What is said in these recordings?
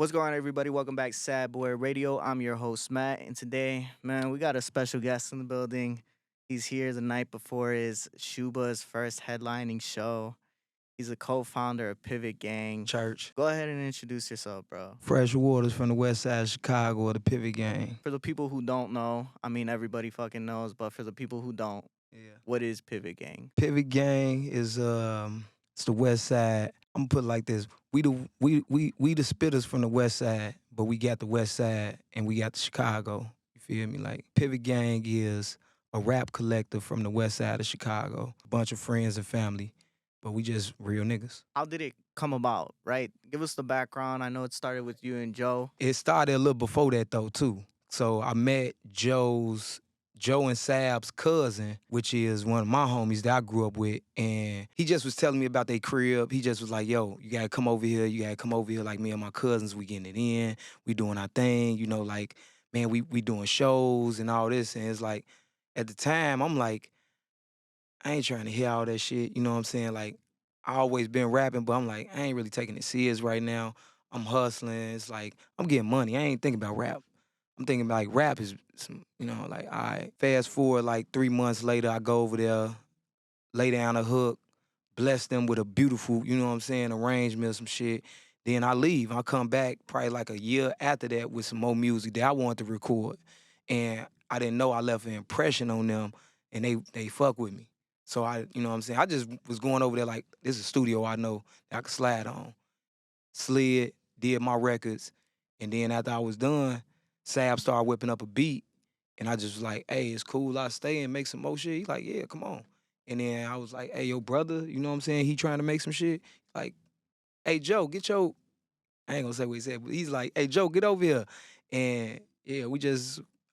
What's going on, everybody? Welcome back to Sad Boy Radio. I'm your host, Matt, and today, man, we got a special guest in the building. He's here the night before his Shuba's first headlining show. He's a co-founder of Pivot Gang. Church. Go ahead and introduce yourself, bro. Frsh Waters from the west side of Chicago of the Pivot Gang. For the people who don't know, I mean, everybody fucking knows, but for the people who don't, what is Pivot Gang? Pivot Gang is it's the west side. I'm gonna put it like this. We the spitters from the west side, but we got the west side and we got the Chicago. You feel me? Like Pivot Gang is a rap collective from the west side of Chicago. A bunch of friends and family, but we just real niggas. How did it come about, right? Give us the background. I know it started with you and Joe. It started a little before that though too. So I met Joe and Sab's cousin, which is one of my homies that I grew up with, and he just was telling me about their crib. He just was like, yo, you gotta come over here, like me and my cousins, we getting it in, we doing our thing, you know, like, man, we doing shows and all this. And it's like, at the time, I'm like, I ain't trying to hear all that shit, you know what I'm saying? Like, I always been rapping, but I'm like, I ain't really taking it serious right now. I'm hustling. It's like, I'm getting money. I ain't thinking about rap. I'm thinking like rap is some, you know, like, all right. Fast forward like 3 months later, I go over there, lay down a hook, bless them with a beautiful, you know what I'm saying, arrangement or some shit. Then I leave. I come back probably like a year after that with some more music that I wanted to record. And I didn't know I left an impression on them, and they fuck with me. So you know what I'm saying? I just was going over there like, this is a studio I know that I could slide on. Slid, did my records, and then after I was done, Sab started whipping up a beat, and I just was like, hey, it's cool, I stay and make some more shit. He like, yeah, come on. And then I was like, hey, yo, brother, you know what I'm saying? He trying to make some shit. Like, hey, Joe, I ain't gonna say what he said, but he's like, hey, Joe, get over here. And yeah,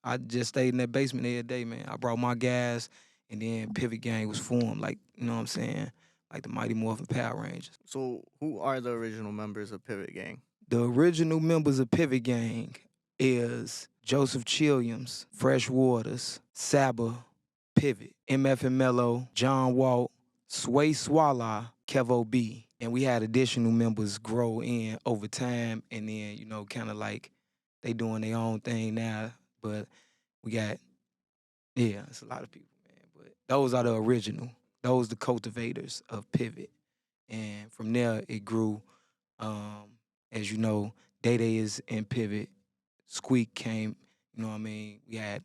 I just stayed in that basement every day, man. I brought my guys, and then Pivot Gang was formed, like, you know what I'm saying? Like the Mighty Morphin Power Rangers. So, who are the original members of Pivot Gang? The original members of Pivot Gang is Joseph Chilliams, Frsh Waters, Saba, Pivot, MF and Mello, John Walt, Sway Swalla, Kevo B. And we had additional members grow in over time, and then, you know, kind of like they doing their own thing now. But we got, yeah, it's a lot of people, man. But those are the original. Those the cultivators of Pivot. And from there, it grew. As you know, Day Day is in Pivot. Squeak came, you know what I mean? We had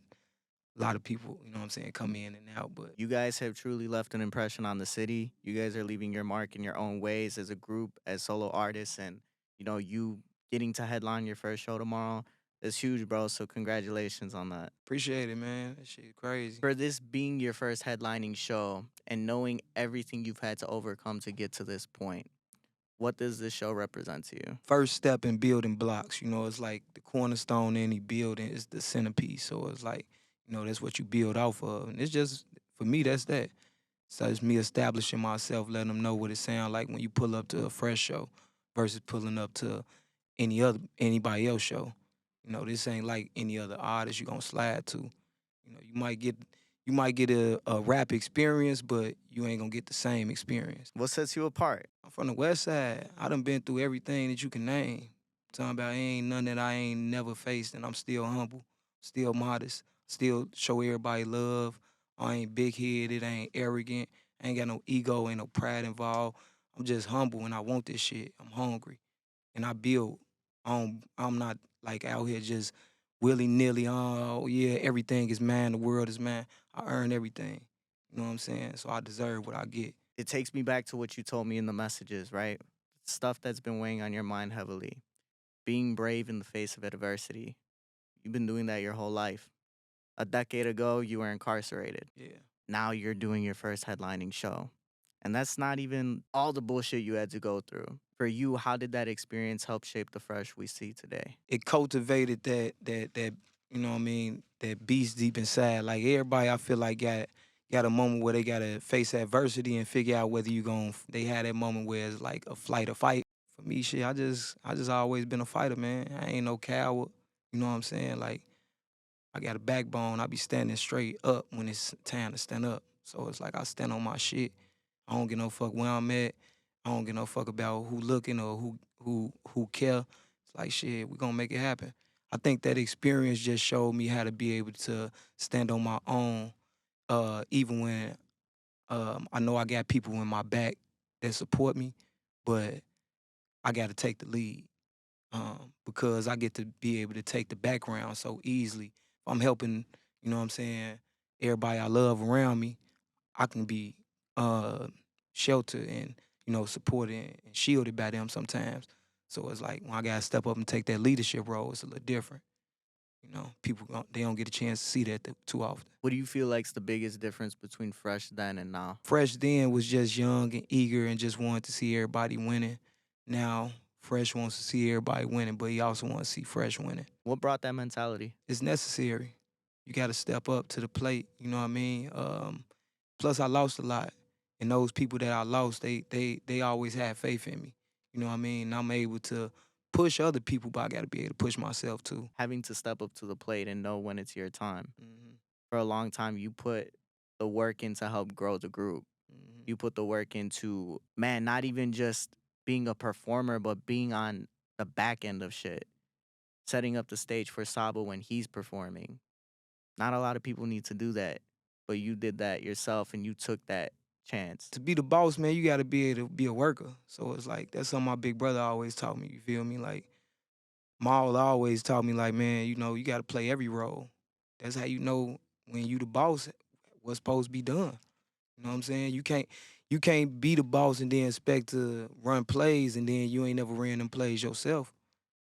a lot of people, you know what I'm saying, come in and out. But You guys have truly left an impression on the city. You guys are leaving your mark in your own ways as a group, as solo artists, and you getting to headline your first show tomorrow is huge, bro. So congratulations on that. appreciate it, man. That shit crazy. For this being your first headlining show and knowing everything you've had to overcome to get to this point, what does this show represent to you? First step in building blocks, you know, it's like the cornerstone in any building is the centerpiece. So it's like, you know, that's what you build off of. And it's just, for me, that's that. So it's me establishing myself, letting them know what it sounds like when you pull up to a Fresh show versus pulling up to anybody else show. You know, this ain't like any other artist you gonna slide to. You know, you might get a rap experience, but you ain't gonna get the same experience. What sets you apart? I'm from the west side. I done been through everything that you can name. Talking about ain't none that I ain't never faced, and I'm still humble, still modest, still show everybody love. I ain't big-headed, I ain't arrogant, I ain't got no ego, ain't no pride involved. I'm just humble and I want this shit. I'm hungry. And I build. I'm not like out here just willy-nilly, oh yeah, everything is mine, the world is mine. I earn everything. You know what I'm saying? So I deserve what I get. It takes me back to what you told me in the messages, right? Stuff that's been weighing on your mind heavily. Being brave in the face of adversity. You've been doing that your whole life. A decade ago, you were incarcerated. Yeah. Now you're doing your first headlining show. And that's not even all the bullshit you had to go through. For you, how did that experience help shape the Frsh we see today? It cultivated that you know what I mean, that beast deep inside. Like everybody I feel like got a moment where they gotta face adversity and figure out whether they had that moment where it's like a flight or fight. For me, shit, I just always been a fighter, man. I ain't no coward. You know what I'm saying? Like I got a backbone. I be standing straight up when it's time to stand up. So it's like I stand on my shit. I don't give no fuck where I'm at. I don't give no fuck about who looking or who care. It's like, shit, we gonna make it happen. I think that experience just showed me how to be able to stand on my own, even when I know I got people in my back that support me, but I got to take the lead because I get to be able to take the background so easily. If I'm helping, you know what I'm saying, everybody I love around me, I can be uh, sheltered and, supported and shielded by them sometimes. So it's like when I got to step up and take that leadership role, it's a little different. People they don't get a chance to see that too often. What do you feel like's the biggest difference between Fresh then and now? Fresh then was just young and eager and just wanted to see everybody winning. Now Fresh wants to see everybody winning, but he also wants to see Fresh winning. What brought that mentality? It's necessary. You got to step up to the plate. You know what I mean? Plus, I lost a lot, and those people that I lost, they always had faith in me. You know what I mean? And I'm able to push other people, but I got to be able to push myself too. Having to step up to the plate and know when it's your time. Mm-hmm. For a long time, you put the work in to help grow the group. Mm-hmm. You put the work into, man, not even just being a performer, but being on the back end of shit. Setting up the stage for Saba when he's performing. Not a lot of people need to do that, but you did that yourself and you took that chance. To be the boss, man, you got to be able to be a worker. So it's like, that's something my big brother always taught me. You feel me? Like, Maul always taught me, like, man, you got to play every role. That's how you know when you the boss, what's supposed to be done. You know what I'm saying? You can't be the boss and then expect to run plays and then you ain't never ran them plays yourself.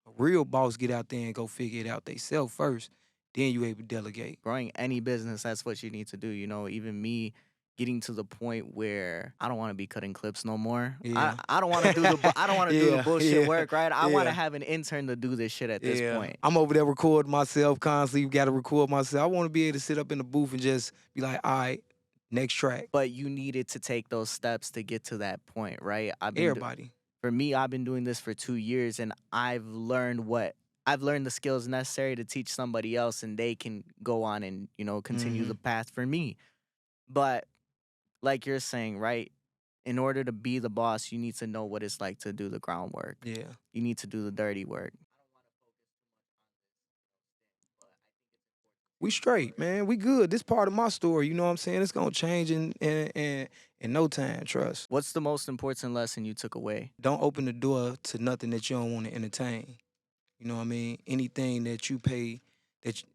A real boss get out there and go figure it out theyself first. Then you able to delegate. Growing any business, that's what you need to do. Even me getting to the point where I don't want to be cutting clips no more. Yeah. I don't want to do the I don't want to do the Yeah, bullshit yeah, work, right? I want to yeah. have an intern to do this shit at this Yeah. point. I'm over there recording myself constantly. Got to record myself. I want to be able to sit up in the booth and just be like, all right, next track. But you needed to take those steps to get to that point, right? Everybody. For me, I've been doing this for 2 years and I've learned the skills necessary to teach somebody else and they can go on and, continue the path for me. But like you're saying, right? In order to be the boss, you need to know what it's like to do the groundwork. Yeah. You need to do the dirty work. We straight, man. We good. This part of my story, you know what I'm saying? It's gonna change in no time, trust. What's the most important lesson you took away? Don't open the door to nothing that you don't want to entertain. You know what I mean? Anything that you pay,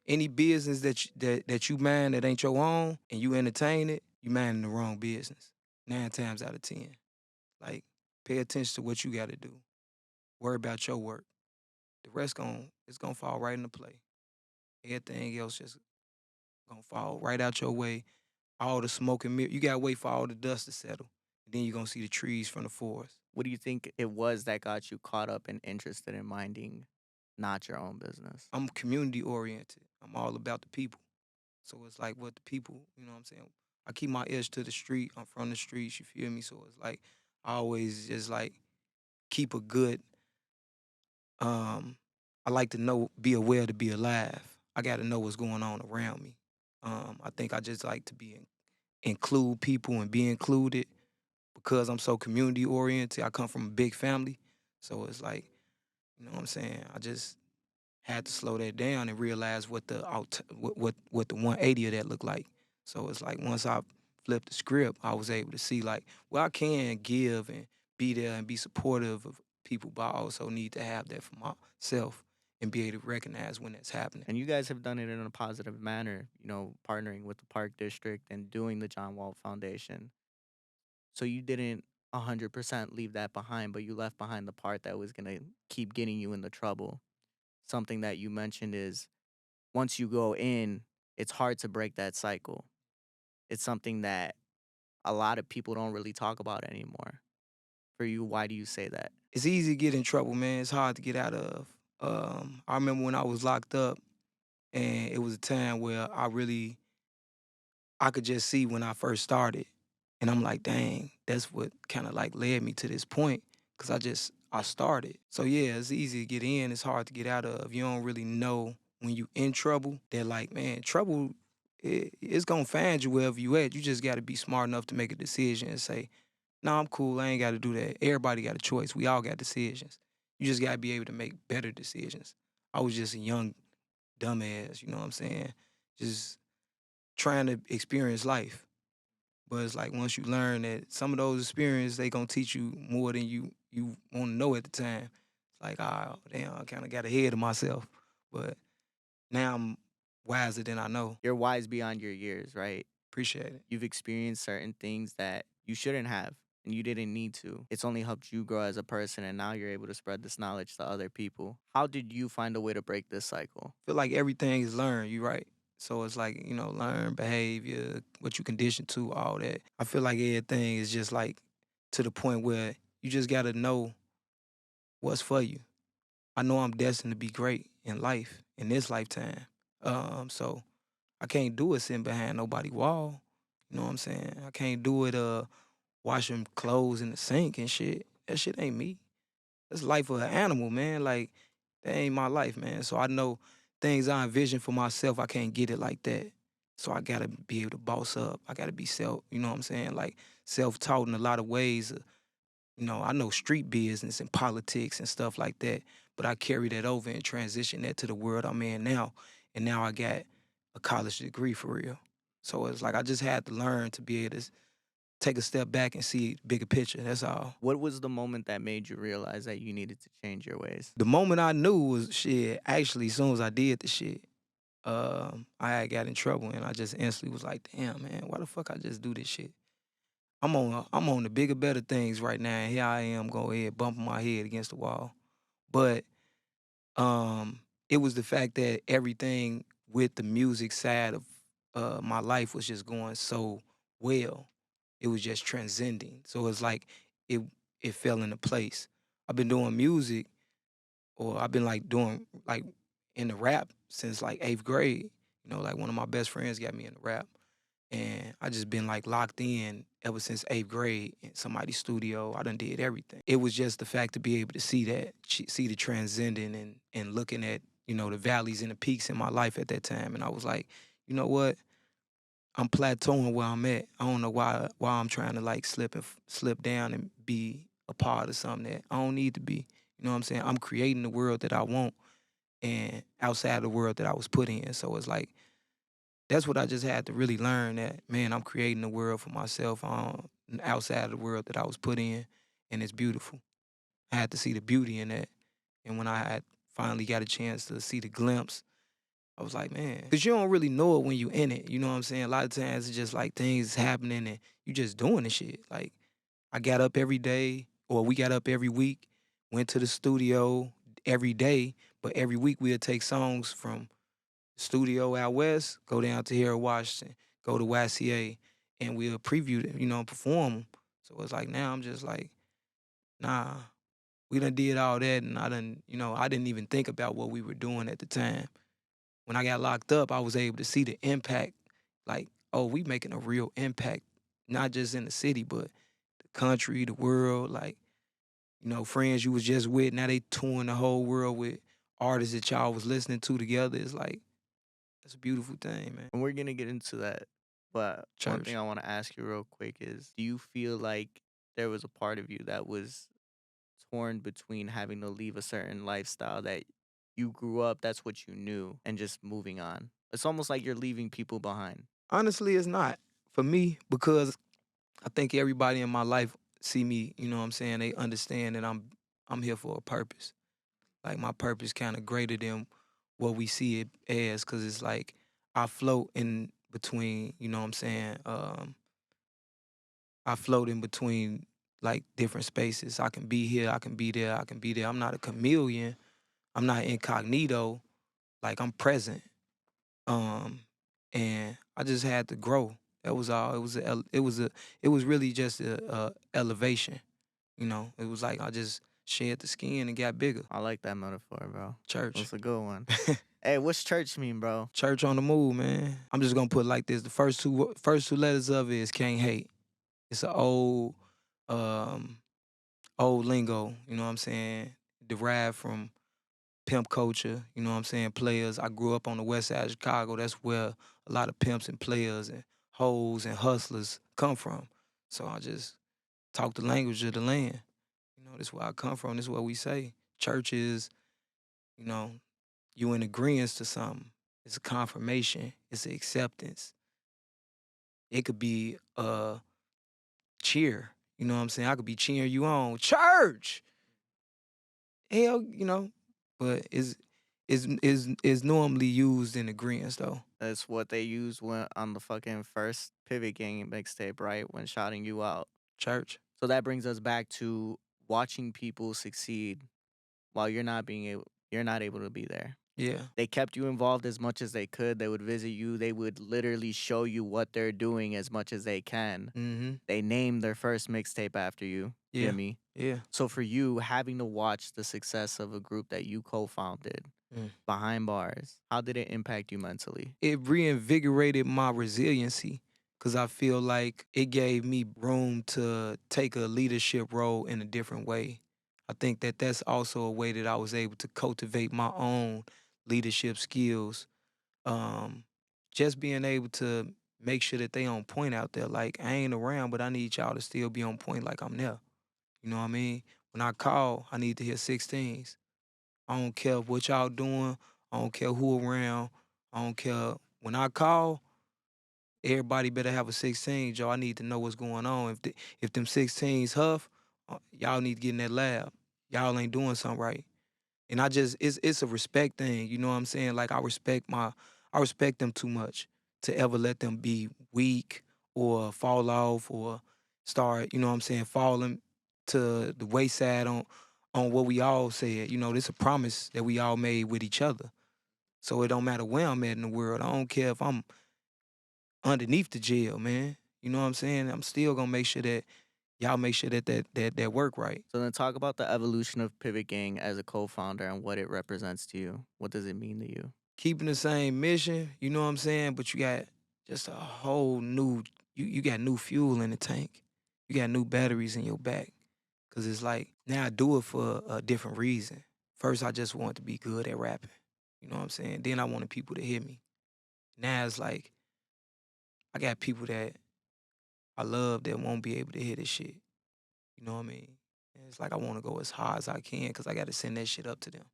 any business that you mind that ain't your own and you entertain it, you minding the wrong business. 9 times out of 10. Like, pay attention to what you gotta do. Worry about your work. The rest it's gonna fall right into play. Everything else just gonna fall right out your way. All the smoke and mirror. You gotta wait for all the dust to settle. And then you're gonna see the trees from the forest. What do you think it was that got you caught up and interested in minding not your own business? I'm community oriented. I'm all about the people. So it's like what the people, you know what I'm saying? I keep my ears to the street. I'm from the streets, you feel me? So it's like I always just like keep a good I like to know, be aware to be alive. I gotta know what's going on around me. I think I just like to include people and be included because I'm so community oriented. I come from a big family. So it's like, you know what I'm saying? I just had to slow that down and realize what the what the 180 of that looked like. So it's like once I flipped the script, I was able to see like, well, I can give and be there and be supportive of people, but I also need to have that for myself and be able to recognize when that's happening. And you guys have done it in a positive manner, partnering with the Park District and doing the John Wall Foundation. So you didn't 100% leave that behind, but you left behind the part that was going to keep getting you into trouble. Something that you mentioned is once you go in, it's hard to break that cycle. It's something that a lot of people don't really talk about anymore. For you, why do you say that? It's easy to get in trouble, man. It's hard to get out of. I remember when I was locked up, and it was a time where I could just see when I first started. And I'm like, dang, that's what kind of like led me to this point. Cause I started. So yeah, it's easy to get in. It's hard to get out of. You don't really know when you in trouble. They're like, man, trouble, it's gonna find you wherever you at. You just gotta be smart enough to make a decision and say, no, I'm cool. I ain't gotta do that. Everybody got a choice. We all got decisions. You just gotta be able to make better decisions. I was just a young dumbass, you know what I'm saying? Just trying to experience life. But it's like once you learn that some of those experiences, they gonna teach you more than you want to know at the time. It's like, oh damn, I kind of got ahead of myself. But now I'm wiser than I know. You're wise beyond your years, right? Appreciate it. You've experienced certain things that you shouldn't have and you didn't need to. It's only helped you grow as a person, and now you're able to spread this knowledge to other people. How did you find a way to break this cycle? Feel like everything is learned, you right. So it's like, learn behavior, what you condition to, all that. I feel like everything is just like to the point where you just gotta know what's for you. I know I'm destined to be great in life, in this lifetime. So I can't do it sitting behind nobody wall. You know what I'm saying? I can't do it washing clothes in the sink and shit. That shit ain't me. That's life of an animal, man. Like, that ain't my life, man. So I know things I envision for myself, I can't get it like that. So I gotta be able to boss up. I gotta be you know what I'm saying? Like, self-taught in a lot of ways. I know street business and politics and stuff like that, but I carry that over and transition that to the world I'm in now. And now I got a college degree for real. So it's like I just had to learn to be able to take a step back and see bigger picture. That's all. What was the moment that made you realize that you needed to change your ways? The moment I knew was shit, actually, as soon as I did the shit, I had got in trouble and I just instantly was like, damn, man, why the fuck I just do this shit? I'm on the bigger, better things right now, and here I am going ahead bumping my head against the wall. But it was the fact that everything with the music side of my life was just going so well. It was just transcending. So it's like it it fell into place. I've been doing music, or I've been like doing like in the rap since like 8th grade. Like one of my best friends got me in the rap. And I just been like locked in ever since 8th grade in somebody's studio. I done did everything. It was just the fact to be able to see that, see the transcending and looking at, the valleys and the peaks in my life at that time. And I was like, you know what? I'm plateauing where I'm at. I don't know why I'm trying to like slip down and be a part of something that I don't need to be. You know what I'm saying? I'm creating the world that I want and outside the world that I was put in. So it's like that's what I just had to really learn, that, man, I'm creating a world for myself outside of the world that I was put in, and it's beautiful. I had to see the beauty in that. And when I had finally got a chance to see the glimpse, I was like, man, because you don't really know it when you in it. You know what I'm saying? A lot of times it's just like things happening and you just doing the shit. Like, I got up every day, or we got up every week, went to the studio every day, but every week we'd take songs from studio out west, go down to here in Washington, go to YCA, and we'll preview them, perform them. So it's like now I'm just like, nah, we done did all that, and I didn't even think about what we were doing at the time. When I got locked up, I was able to see the impact, like, oh, we making a real impact, not just in the city, but the country, the world, like, friends you was just with, now they touring the whole world with artists that y'all was listening to together. It's like, that's a beautiful thing, man. And we're gonna get into that. But one thing Church. I want to ask you real quick is, do you feel like there was a part of you that was torn between having to leave a certain lifestyle that you grew up, that's what you knew, and just moving on? It's almost like you're leaving people behind. Honestly, it's not for me, because I think everybody in my life see me, you know what I'm saying? They understand that I'm here for a purpose. Like, my purpose kind of greater than what we see it as, cuz it's like I float in between, you know what I'm saying? I float in between like different spaces. I can be here, I can be there, I can be there. I'm not a chameleon. I'm not incognito. Like, I'm present. Um, and I just had to grow. That was all. It was really just a elevation. It was like I just shed the skin and got bigger. I like that metaphor, bro. Church. That's a good one. Hey, what's church mean, bro? Church on the move, man. I'm just gonna put it like this. The first two letters of it is can't hate. It's an um old lingo, you know what I'm saying? Derived from pimp culture, you know what I'm saying? Players. I grew up on the west side of Chicago. That's where a lot of pimps and players and hoes and hustlers come from. So I just talk the language of the land. This is where I come from. This is what we say. Church is, you know, you in agreement to something. It's a confirmation. It's an acceptance. It could be a cheer. You know what I'm saying? I could be cheering you on. Church! Hell, but is normally used in agreement though. That's what they used when on the fucking first Pivot Gang mixtape, right? When shouting you out. Church. So that brings us back to watching people succeed while you're not able to be there. Yeah. They kept you involved as much as they could. They would visit you. They would literally show you what they're doing as much as they can. Mm-hmm. They named their first mixtape after you, Yeah. Jimmy. Yeah. So for you, having to watch the success of a group that you co-founded behind bars, how did it impact you mentally? It reinvigorated my resiliency because I feel like it gave me room to take a leadership role in a different way. I think that that's also a way that I was able to cultivate my own leadership skills. Just being able to make sure that they on point out there. Like, I ain't around, but I need y'all to still be on point like I'm there. You know what I mean? When I call, I need to hear 16s. I don't care what y'all doing. I don't care who around. I don't care. When I call, everybody better have a 16, Joe. I need to know what's going on. If them 16s huff, y'all need to get in that lab. Y'all ain't doing something right. And it's a respect thing. You know what I'm saying? Like I respect them too much to ever let them be weak or fall off or start, you know what I'm saying, falling to the wayside on what we all said. You know, this a promise that we all made with each other. So it don't matter where I'm at in the world. I don't care if I'm underneath the jail, man. You know what I'm saying? I'm still gonna make sure that y'all make sure that work right. So then talk about the evolution of Pivot Gang as a co-founder and what it represents to you. What does it mean to you? Keeping the same mission, you know what I'm saying? But you got just a whole new you got new fuel in the tank. You got new batteries in your back. Cause it's like now I do it for a different reason. First I just wanted to be good at rapping. You know what I'm saying? Then I wanted people to hear me. Now it's like I got people that I love that won't be able to hear this shit. You know what I mean? And it's like I want to go as hard as I can because I got to send that shit up to them,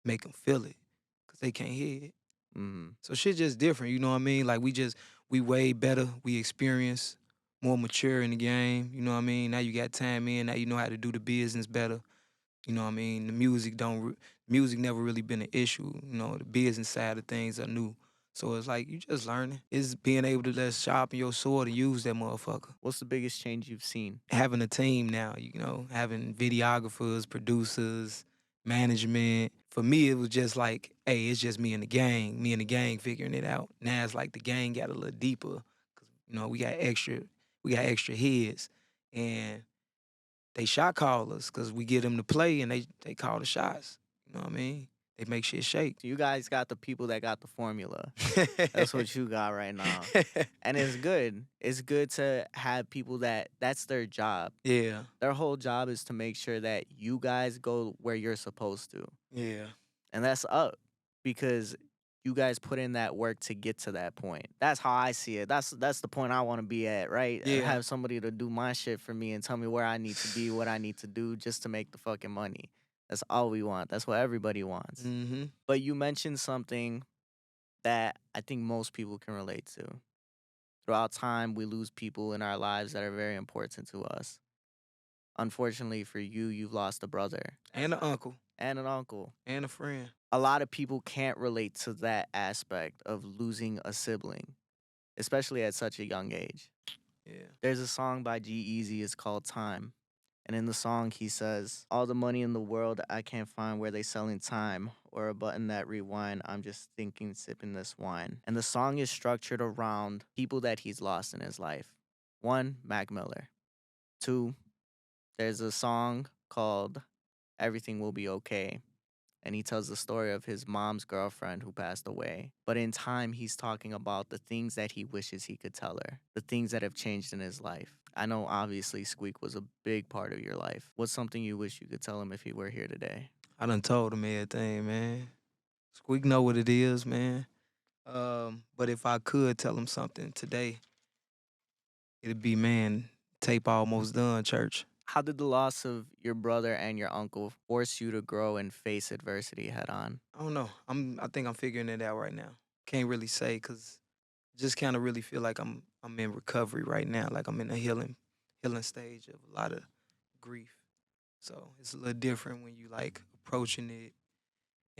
make them feel it, because they can't hear it. Mm-hmm. So shit just different, you know what I mean? Like we way better, we experience, more mature in the game, you know what I mean? Now you got time in, now you know how to do the business better. You know what I mean? The music never really been an issue. You know, the business side of things are new. So it's like you just learning. It's being able to let sharpen your sword and use that motherfucker. What's the biggest change you've seen? Having a team now, you know, having videographers, producers, management. For me, it was just like, hey, it's just me and the gang figuring it out. Now it's like the gang got a little deeper. Cause, you know, we got extra heads. And they shot callers because we get them to play and they call the shots. You know what I mean? They make shit shake. So you guys got the people that got the formula. That's what you got right now. And it's good. It's good to have people that's their job. Yeah. Their whole job is to make sure that you guys go where you're supposed to. Yeah. And that's up because you guys put in that work to get to that point. That's how I see it. That's the point I want to be at, right? Yeah. Have somebody to do my shit for me and tell me where I need to be, what I need to do just to make the fucking money. That's all we want. That's what everybody wants. Mm-hmm. But you mentioned something that I think most people can relate to. Throughout time, we lose people in our lives that are very important to us. Unfortunately for you, you've lost a brother. And an uncle. And an uncle. And a friend. A lot of people can't relate to that aspect of losing a sibling, especially at such a young age. Yeah. There's a song by G Eazy, it's called Time. And in the song, he says, all the money in the world, I can't find where they selling time or a button that rewind. I'm just thinking, sipping this wine. And the song is structured around people that he's lost in his life. 1, Mac Miller. 2, there's a song called Everything Will Be Okay. And he tells the story of his mom's girlfriend who passed away. But in time, he's talking about the things that he wishes he could tell her, the things that have changed in his life. I know obviously Squeak was a big part of your life. What's something you wish you could tell him if he were here today? I done told him everything, man. Squeak know what it is, man. But if I could tell him something today, it'd be, man, tape almost done, church. How did the loss of your brother and your uncle force you to grow and face adversity head on? I don't know. I think I'm figuring it out right now. Can't really say because just kind of really feel like I'm in recovery right now. Like I'm in a healing stage of a lot of grief. So it's a little different when you like approaching it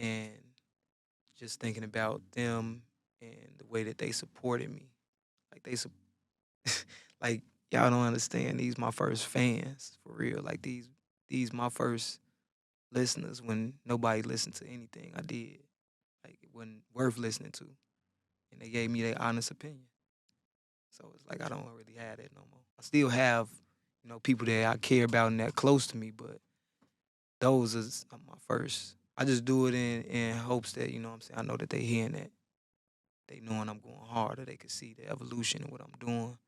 and just thinking about them and the way that they supported me. Like like y'all don't understand. These my first fans for real. Like these my first listeners when nobody listened to anything I did. Like it wasn't worth listening to. And they gave me their honest opinion. So it's like I don't really have that no more. I still have, people that I care about and that close to me, but those is my first. I just do it in hopes that, you know what I'm saying, I know that they hearing that. They knowing I'm going harder. They can see the evolution of what I'm doing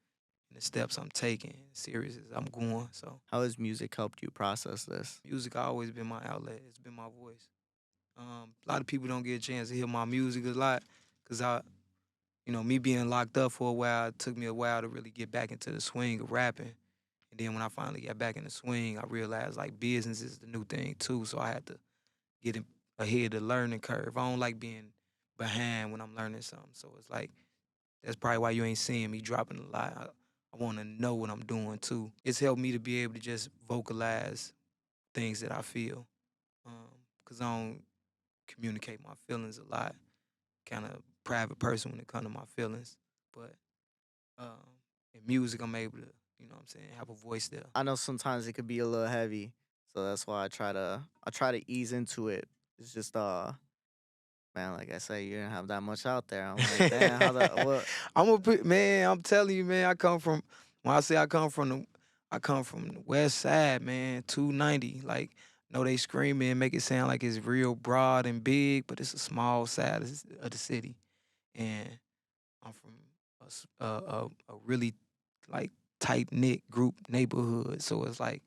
and the steps I'm taking, serious as I'm going. So How has music helped you process this? music always been my outlet. It's been my voice. A lot of people don't get a chance to hear my music a lot because me being locked up for a while, it took me a while to really get back into the swing of rapping. And then when I finally got back in the swing, I realized like business is the new thing too. So I had to get ahead of the learning curve. I don't like being behind when I'm learning something. So it's like that's probably why you ain't seeing me dropping a lot. I want to know what I'm doing too. It's helped me to be able to just vocalize things that I feel. Cause I don't communicate my feelings a lot. Kind of private person when it comes to my feelings. But um, in music, I'm able to, you know what I'm saying, have a voice there. I know sometimes it could be a little heavy, so that's why I try to ease into it. It's just man, like I say, you didn't have that much out there. I'm like, damn, how the what? Man, I'm telling you, man, when I say I come from the west side, man, 290. Like, no, they screaming and make it sound like it's real broad and big, but it's a small side of the city. And I'm from a really like tight knit group neighborhood. So it's like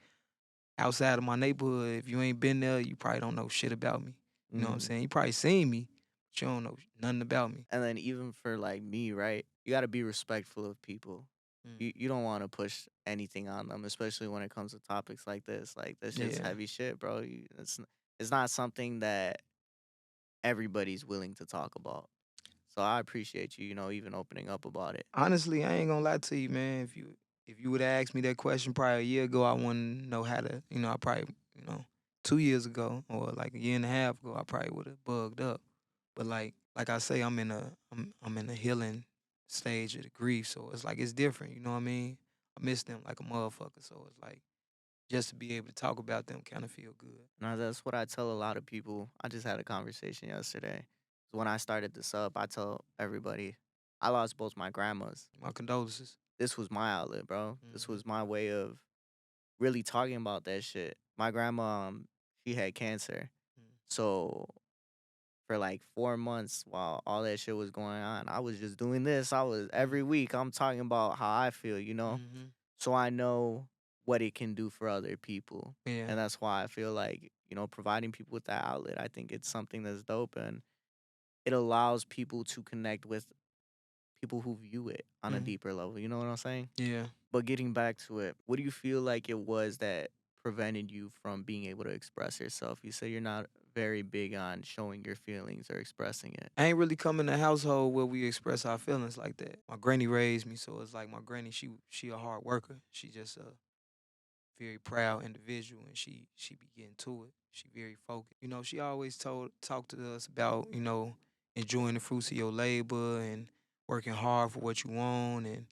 outside of my neighborhood, if you ain't been there, you probably don't know shit about me. You know what I'm Mm. saying? You probably seen me, but you don't know nothing about me. And then even for like me, right? You got to be respectful of people. Mm. You don't want to push anything on them, especially when it comes to topics like this. Like this shit's Yeah. heavy shit, bro. It's not something that everybody's willing to talk about. So I appreciate you, even opening up about it. Honestly, I ain't gonna lie to you, man. If you would have asked me that question probably a year ago, I wouldn't know how to, I probably, 2 years ago or like a year and a half ago, I probably would have bugged up. But like I say, I'm in a healing stage of the grief, so it's like it's different. You know what I mean? I miss them like a motherfucker, so it's like just to be able to talk about them kind of feel good. Now that's what I tell a lot of people. I just had a conversation yesterday. So when I started this up, I tell everybody I lost both my grandmas. My condolences. This was my outlet, bro. This Hmm. was my way of really talking about that shit. My grandma, she had cancer. So for like 4 months while all that shit was going on, I was just doing this. I was every week I'm talking about how I feel. Hmm. So I know what it can do for other people. Yeah. And that's why I feel like, providing people with that outlet, I think it's something that's dope and it allows people to connect with people who view it on a Hmm. deeper level. You know what I'm saying? Yeah. But getting back to it, what do you feel like it was that prevented you from being able to express yourself? You say you're not very big on showing your feelings or expressing it. I ain't really come in a household where we express our feelings like that. My granny raised me, so it's like my granny, she a hard worker. She just a very proud individual, and she be getting to it. She very focused. She always talked to us about enjoying the fruits of your labor and working hard for what you want, and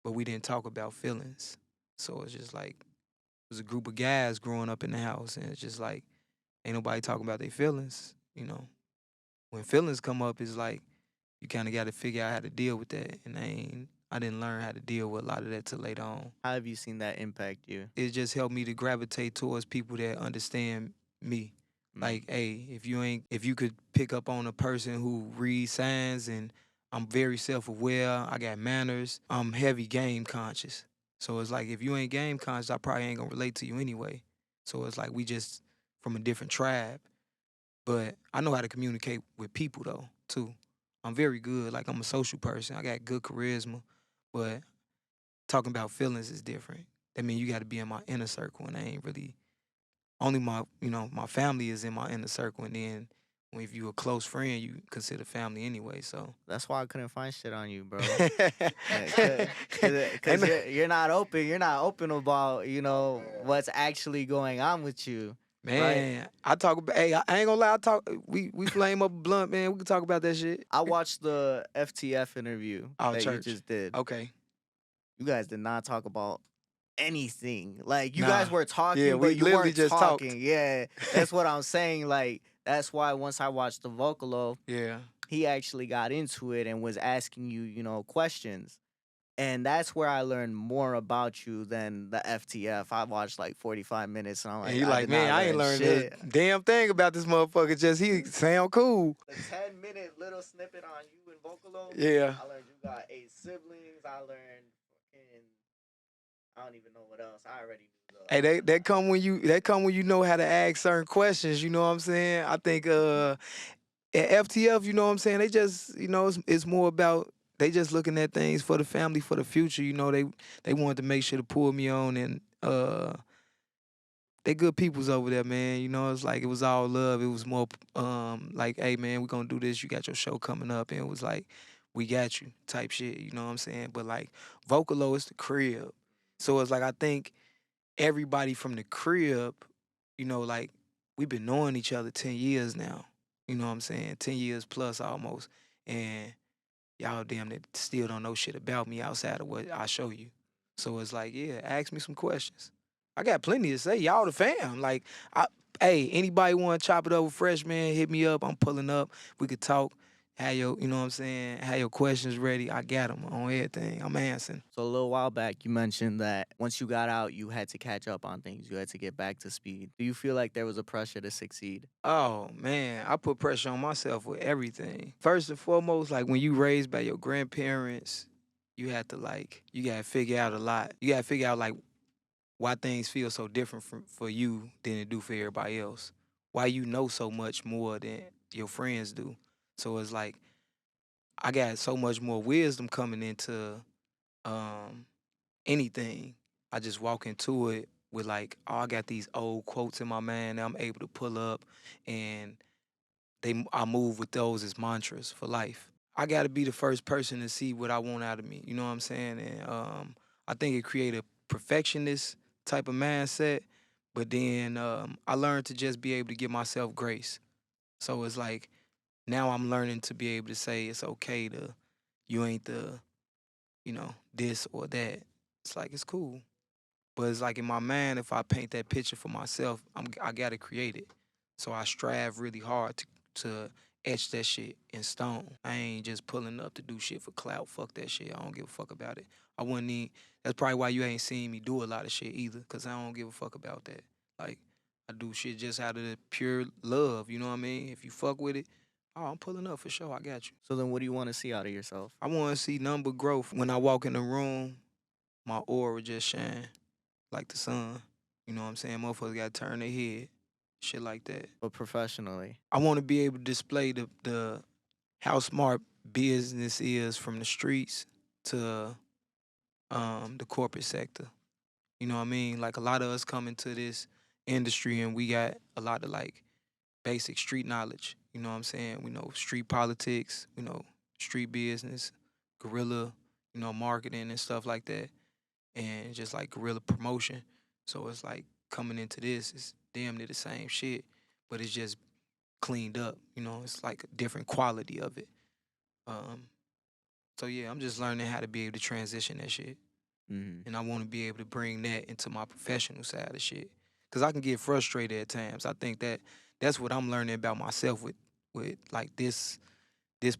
but we didn't talk about feelings. So it's just like it was a group of guys growing up in the house, and it's just like ain't nobody talking about their feelings. When feelings come up, it's like you kind of got to figure out how to deal with that. And I didn't learn how to deal with a lot of that till later on. How have you seen that impact you? It just helped me to gravitate towards people that understand me. Mm. Like, hey, if you could pick up on a person who reads signs and I'm very self-aware, I got manners, I'm heavy game conscious. So it's like if you ain't game conscious, I probably ain't gonna relate to you anyway. So it's like we just from a different tribe. But I know how to communicate with people though, too. I'm very good. Like I'm a social person. I got good charisma. But talking about feelings is different. that mean you got to be in my inner circle, and I ain't really only my my family is in my inner circle, and then if you a close friend, you consider family anyway. So That's why I couldn't find shit on you, bro. and Cause you're not open. You're not open about what's actually going on with you, right? man, I talk about. Hey, I ain't gonna lie. I talk. We flame up a blunt, man. We can talk about that shit. I watched the FTF interview Oh, that you church. just did. Okay. You guys did not talk about anything. Like you Nah. guys were Yeah, talking, we but you literally weren't just talked. talking. Yeah, that's what I'm saying. Like that's why once I watched the Vocalo, Yeah. he actually got into it and was asking you, questions. And that's where I learned more about you than the FTF. I watched like 45 minutes and I'm And like, he I like, did man, not I ain't learn learned a shit. damn thing about this motherfucker. Just he sound cool. The 10-minute little snippet on you and Vocalo, Yeah. I learned you got 8 siblings. I learned fucking, I don't even know what else. I already knew Hey, the that come when you know how to ask certain questions. You know what I'm saying? I think at FTF, you know what I'm saying? They just it's more about they just looking at things for the family for the future. You know they wanted to make sure to pull me on and they good peoples over there, man. You know, it's like it was all love. It was more like, hey man, we gonna do this. You got your show coming up, and it was like, we got you type shit. You know what I'm saying? But like Vocalo is the crib, so it's like I think everybody from the crib, like we've been knowing each other 10 years now. You know what I'm saying? 10 years plus almost, and y'all damn it still don't know shit about me outside of what I show you. So it's like, yeah, ask me some questions. I got plenty to say. Y'all the fam. Like, hey, anybody want to chop it up with Fresh, man, hit me up. I'm pulling up. We could talk. Have your, you know what I'm saying? Have your questions ready. I got them on everything. I'm answering. So a little while back, you mentioned that once you got out, you had to catch up on things. You had to get back to speed. Do you feel like there was a pressure to succeed? Oh man, I put pressure on myself with everything. First and foremost, like when you raised by your grandparents, you gotta figure out a lot. You gotta figure out like why things feel so different for you than it do for everybody else. Why you know so much more than your friends do. So it's like I got so much more wisdom coming into um anything. I just walk into it with like, oh, I got these old quotes in my mind that I'm able to pull up and I move with those as mantras for life. I got to be the first person to see what I want out of me. You know what I'm saying? And I think it created a perfectionist type of mindset. But then I learned to just be able to give myself grace. So it's like now I'm learning to be able to say it's okay to you ain't the this or that. It's like it's cool. But it's like in my mind, if I paint that picture for myself, I gotta create it. So I strive really hard to etch that shit in stone. I ain't just pulling up to do shit for clout. Fuck that shit. I don't give a fuck about it. I wouldn't need. That's probably why you ain't seen me do a lot of shit either, cause I don't give a fuck about that. Like I do shit just out of the pure love. You know what I mean? If you fuck with it, oh, I'm pulling up for sure. I got you. So then what do you want to see out of yourself? I want to see number growth. When I walk in the room, my aura just shine like the sun. You know what I'm saying? Motherfuckers gotta turn their head. Shit like that. But professionally. I wanna be able to display the how smart business is from the streets to the corporate sector. You know what I mean? Like a lot of us come into this industry and we got a lot of like basic street knowledge. You know what I'm saying? We know street politics, we know street business, guerrilla, marketing and stuff like that. And just like guerrilla promotion. So it's like coming into this, it's damn near the same shit, but it's just cleaned up. It's like a different quality of it. Um, so yeah, I'm just learning how to be able to transition that shit, Mm-hmm. and I want to be able to bring that into my professional side of shit, cause I can get frustrated at times. I think that's what I'm learning about myself with like this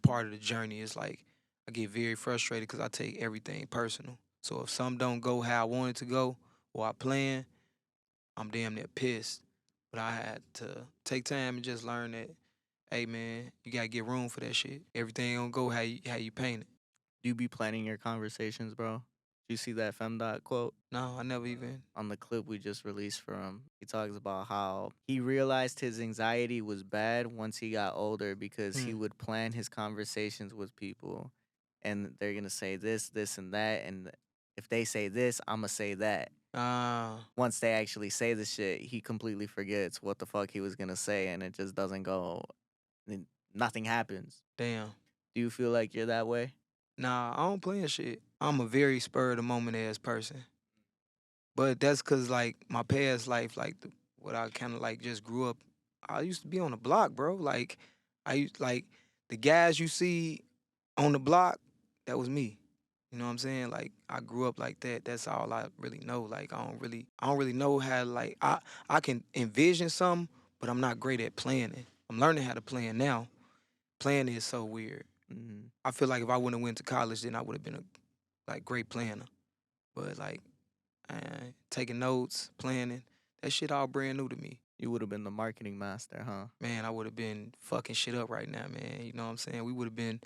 part of the journey is like I get very frustrated because I take everything personal. So if something don't go how I want it to go or I plan, I'm damn near pissed. But I had to take time and just learn that, hey man, you gotta get room for that shit. Everything don't go how you paint it. Do you be planning your conversations, bro? Do you see that FemDot quote? No, I never even. On the clip we just released from him, he talks about how he realized his anxiety was bad once he got older because he Mm. would plan his conversations with people and they're going to say this, this, and that. And if they say this, I'm going to say that. Once they actually say the shit, he completely forgets what the fuck he was gonna say, and it just doesn't go. Nothing happens. Damn. Do you feel like you're that way? Nah, I don't plan shit. I'm a very spur of the moment ass person. But that's cause like my past life, like what I kind of like just grew up. I used to be on the block, bro. Like I used like the guys you see on the block, that was me. You know what I'm saying? Like I grew up like that. That's all I really know. Like I don't really know how to, like I can envision something, but I'm not great at planning. I'm learning how to plan now. Planning is so weird. Mm-hmm. I feel like if I wouldn't have went to college, then I would have been a like great planner. But like taking notes, planning, that shit all brand new to me. You would have been the marketing master, huh? Man, I would have been fucking shit up right now, man. You know what I'm saying? We would have been.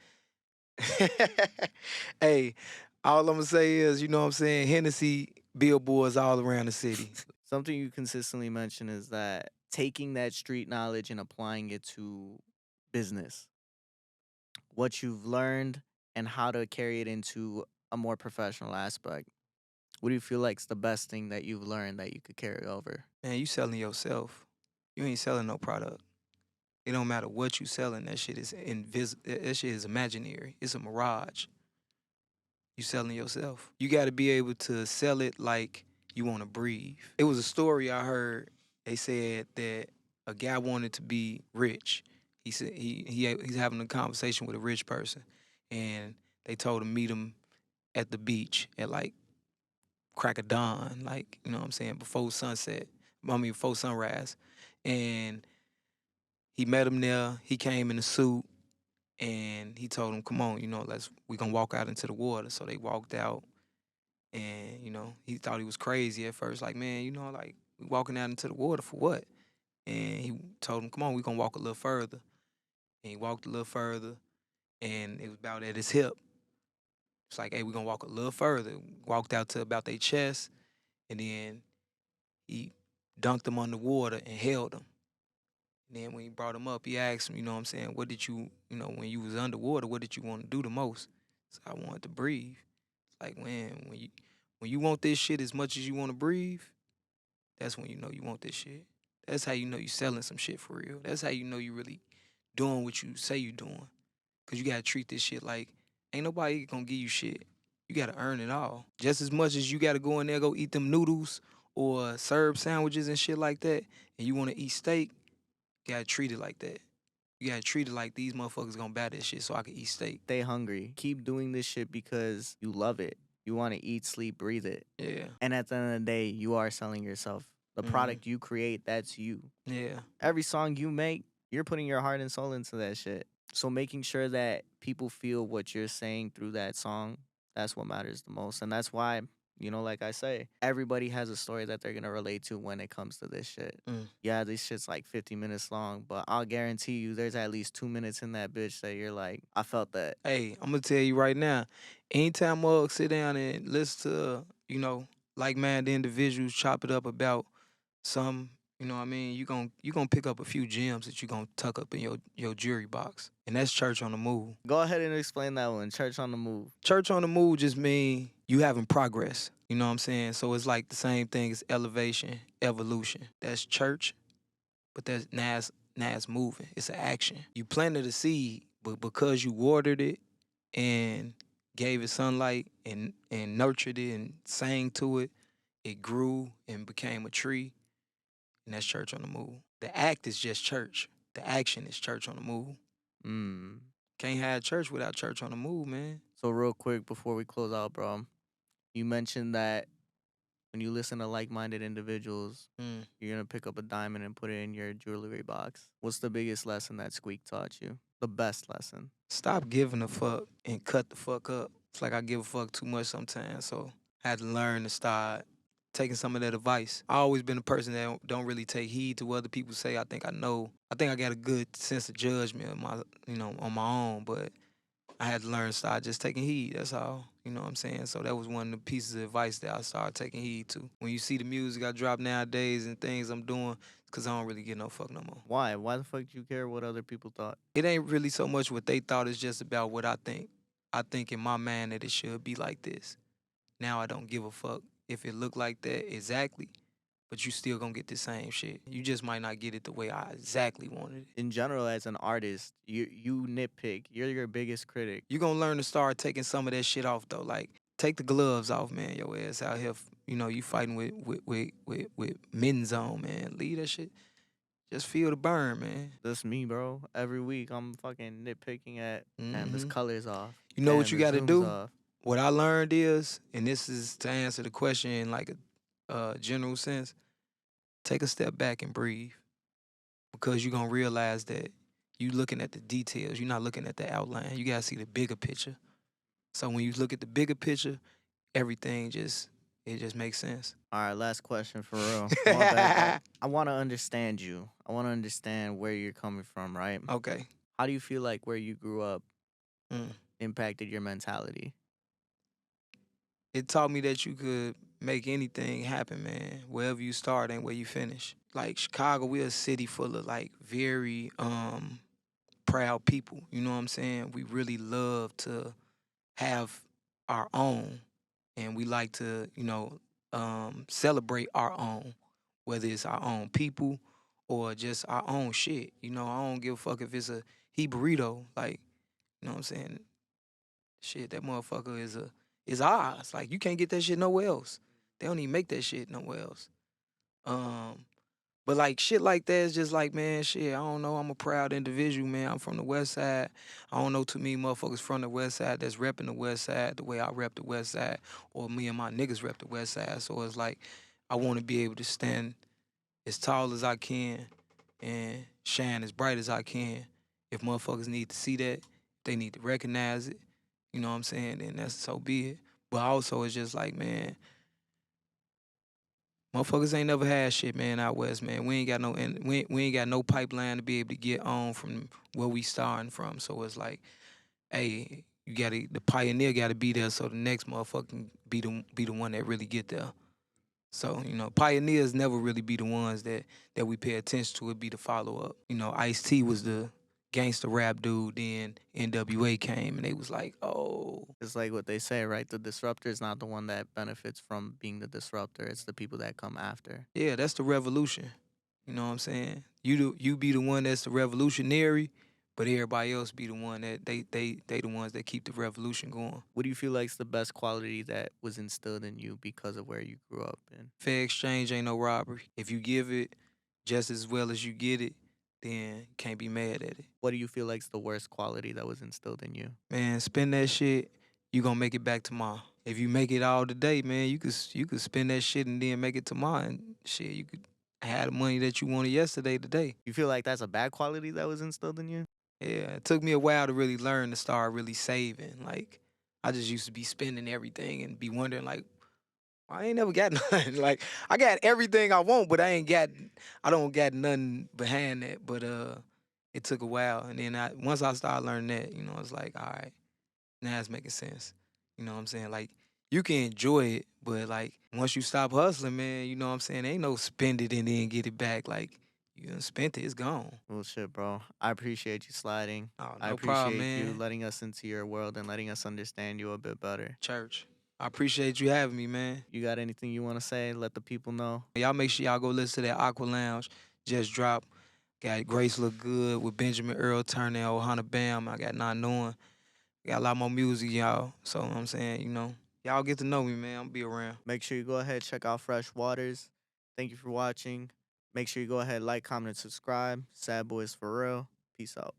Hey, all I'm gonna say is, you know what I'm saying? Hennessy billboards all around the city. Something you consistently mention is that taking that street knowledge and applying it to business, what you've learned and how to carry it into a more professional aspect. What do you feel like is the best thing that you've learned that you could carry over? Man, you selling yourself. You ain't selling no product. It don't matter what you selling. That shit is That shit is imaginary. It's a mirage. You selling yourself. You got to be able to sell it like you want to breathe. It was a story I heard. They said that a guy wanted to be rich. He said he's having a conversation with a rich person, and they told him meet him at the beach at like crack of dawn, like you know what I'm saying, before sunset. I mean before sunrise, and he met him there. He came in a suit, and he told him, "Come on, you know, we gonna walk out into the water." So they walked out. And, you know, he thought he was crazy at first. Like, man, you know, like, we walking out into the water for what? And he told him, come on, we going to walk a little further. And he walked a little further, and it was about at his hip. It's like, hey, we going to walk a little further. Walked out to about their chest, and then he dunked him underwater and held him. And then when he brought him up, he asked him, you know what I'm saying, what did you know, when you was underwater, what did you want to do the most? So I wanted to breathe. Like, man, when you want this shit as much as you want to breathe, that's when you know you want this shit. That's how you know you selling some shit for real. That's how you know you really doing what you say you doing. Cause you gotta treat this shit like ain't nobody gonna give you shit. You gotta earn it all. Just as much as you gotta go in there, go eat them noodles or serve sandwiches and shit like that, and you wanna eat steak, you gotta treat it like that. You gotta treat it like these motherfuckers gonna buy this shit so I can eat steak. Stay hungry. Keep doing this shit because you love it. You want to eat, sleep, breathe it. Yeah. And at the end of the day, you are selling yourself. The product you create, that's you. Yeah. Every song you make, you're putting your heart and soul into that shit. So making sure that people feel what you're saying through that song, that's what matters the most. And that's why, you know, like I say, everybody has a story that they're gonna relate to when it comes to this shit. Yeah, this shit's like 50 minutes long, but I'll guarantee you there's at least 2 minutes in that bitch that you're like, I felt that. Hey, I'm gonna tell you right now, anytime mugs sit down and listen to, you know, like-minded individuals chop it up about some, you know what I mean, you gonna pick up a few gems that you gonna tuck up in your jewelry box. And that's church on the move. Go ahead and explain that one. Church on the move. Church on the move just mean you having progress. You know what I'm saying? So it's like the same thing as elevation, evolution. That's church, but now it's moving. It's an action. You planted a seed, but because you watered it and gave it sunlight and nurtured it and sang to it, it grew and became a tree. And that's church on the move. The act is just church. The action is church on the move. Can't have church without church on the move, man. So real quick before we close out, bro, you mentioned that when you listen to like-minded individuals, you're gonna pick up a diamond and put it in your jewelry box. What's the biggest lesson that Squeak taught you? The best lesson? Stop giving a fuck and cut the fuck up. It's like I give a fuck too much sometimes, so I had to learn to start taking some of that advice. I always been a person that don't really take heed to what other people say. I think I know. I think I got a good sense of judgment of my, you know, on my own, but I had to learn to start just taking heed. That's all. You know what I'm saying? So that was one of the pieces of advice that I started taking heed to. When you see the music I drop nowadays and things I'm doing, because I don't really get no fuck no more. Why? Why the fuck do you care what other people thought? It ain't really so much what they thought, it's just about what I think. I think in my mind that it should be like this. Now I don't give a fuck if it look like that exactly, but you still gonna get the same shit. You just might not get it the way I exactly wanted it. In general, as an artist, you nitpick. You're your biggest critic. You gonna learn to start taking some of that shit off though. Like take the gloves off, man. Your ass out here, you know, you fighting with mittens on, man. Leave that shit. Just feel the burn, man. That's me, bro. Every week I'm fucking nitpicking at, damn, this Hmm. color's off. You know what Damn, you the got to zoom's do? off. What I learned is, and this is to answer the question in like a general sense, take a step back and breathe, because you're gonna realize that you looking at the details. You're not looking at the outline. You gotta see the bigger picture. So when you look at the bigger picture, everything just makes sense. All right, last question for real. My bad. I want to understand you. I want to understand where you're coming from, right? Okay. How do you feel like where you grew up Mm. impacted your mentality? It taught me that you could make anything happen, man. Wherever you start and where you finish. Like Chicago, we're a city full of like very proud people. You know what I'm saying? We really love to have our own, and we like to, you know, celebrate our own, whether it's our own people or just our own shit. You know, I don't give a fuck if it's a he burrito. Like, you know what I'm saying? Shit, that motherfucker is ours. Like, you can't get that shit nowhere else. They don't even make that shit nowhere else. Um, but like shit like that is just like, man, shit, I don't know. I'm a proud individual, man. I'm from the West Side. I don't know too many motherfuckers from the West Side that's repping the West Side the way I rep the West Side, or me and my niggas rep the West Side. So it's like I want to be able to stand as tall as I can and shine as bright as I can. If motherfuckers need to see that, they need to recognize it. You know what I'm saying? Then that's so be it. But also it's just like, man, motherfuckers ain't never had shit, man, out west, man. We ain't got no we ain't got no pipeline to be able to get on from where we starting from. So it's like, hey, you gotta the pioneer gotta be there so the next motherfucker can be the one that really get there. So, you know, pioneers never really be the ones that we pay attention to. It be the follow up. You know, Ice-T was the gangster rap dude, then NWA came and they was like, oh. It's like what they say, right? The disruptor is not the one that benefits from being the disruptor. It's the people that come after. Yeah, that's the revolution. You know what I'm saying? You be the one that's the revolutionary, but everybody else be the one that they the ones that keep the revolution going. What do you feel like is the best quality that was instilled in you because of where you grew up in? Fair exchange ain't no robbery. If you give it just as well as you get it, then you can't be mad at it. What do you feel like is the worst quality that was instilled in you? Man, spend that shit, you gonna make it back tomorrow. If you make it all today, man, you could spend that shit and then make it tomorrow, and shit, you could have the money that you wanted yesterday today. You feel like that's a bad quality that was instilled in you? Yeah, it took me a while to really learn to start really saving. Like, I just used to be spending everything and be wondering, like, I ain't never got nothing. Like, I got everything I want, but I don't got nothing behind that. But it took a while, and then once I started learning that, you know, it's like, all right, now it's making sense. You know what I'm saying? Like, you can enjoy it, but like once you stop hustling, man, you know what I'm saying? Ain't no spend it and then get it back. Like, you done spent it, it's gone. Well, shit, bro. I appreciate you sliding. Oh, I no problem, appreciate you man. letting us into your world and letting us understand you a bit better. Church. I appreciate you having me, man. You got anything you want to say? Let the people know. Y'all make sure y'all go listen to that Aqua Lounge. Just dropped. Got Grace Look Good with Benjamin Earl Turner, Ohana Bam. I got Not Knowing. Got a lot more music, y'all. So I'm saying, you know, y'all get to know me, man. I'll be around. Make sure you go ahead check out Fresh Waters. Thank you for watching. Make sure you go ahead, like, comment, and subscribe. Sad Boys for real. Peace out.